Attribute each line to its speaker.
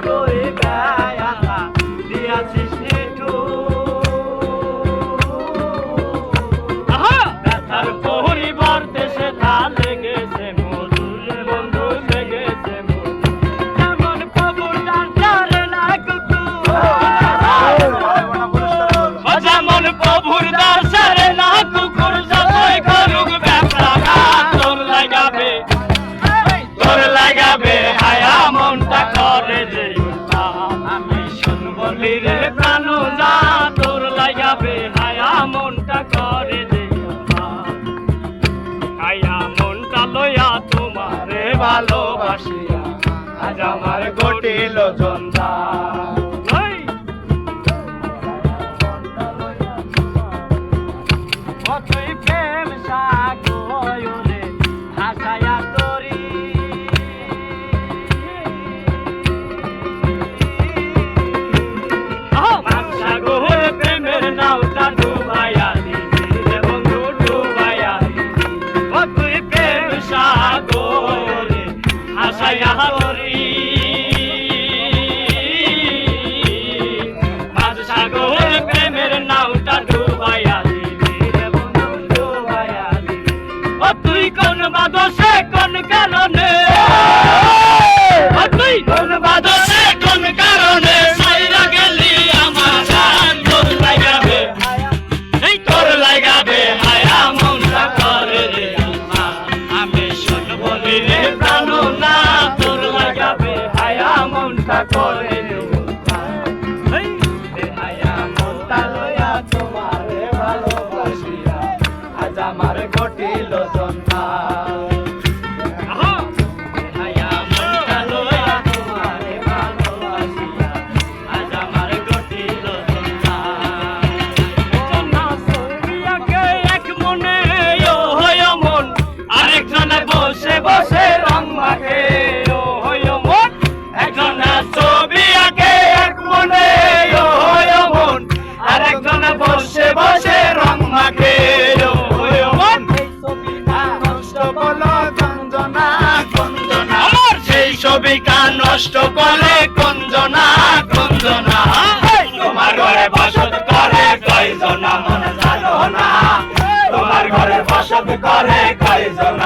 Speaker 1: তুই বেয়ালা দিয়াছিস একটু ব্যথার পরিবর্তে সে তা লেগেছে মধুরে বন্ধু লেগেছে যেমন প্রভুর ডান চারে না কুকুর যেমন প্রভুর ডান চারে না কুকুর যতই করুক ব্যথা তোর লাগাবে হায়া মনটা করে যে আমি শুনবো রে প্রাণ যা তোর লাগাবে হায়া মনটা করে যে হায়া মনটা লইয়া তোমারে ভালোবাসিয়া আজ আমার ঘটিল জঞ্জা কতই প্রেম সাগরে ভাসায়া তরি সাগরে প্রেমের নাওটা ডুবাইয়া দিলি বন্ধু ডুবাইয়া দিলি কতই প্রেম সাগরে ভাসায়া তরি সাগরে প্রেমের নাওটা ডুবাইয়া তুই কোন বাদশে কোন কারণে তুই কোন বাদশে কোন কারণে সাইরা গেলি আমার গান তোর লাগাবে হায়া মনটা করে রে আমি শুনবো রে প্রাণ না তোর লাগাবে হায়া মনটা করে রে হায়া মনটা লইয়া তোমারে ভালোবাসিয়া আজ আমার ঘটিল জন্মা হায়া মনটা লইয়া তোমারে ভালোবাসিয়া আজ আমার ঘটিল জন্মা জন্মা সৌরিয়াকে এক মনে ও হয় মন আরেকজনে বসে বসে রং মাখে ও হয় মন একজনে ছবি আঁকে এক মনে ও হয় মন আরেকজনে বসে বসে রং মাখে ও হয় মন সেই ছবিটা নষ্ট করে কঞ্জনা কঞ্জনা তোমার ঘরে বসত করে কয়জনা মন জানো না তোমার ঘরে বসত করে কয়জনা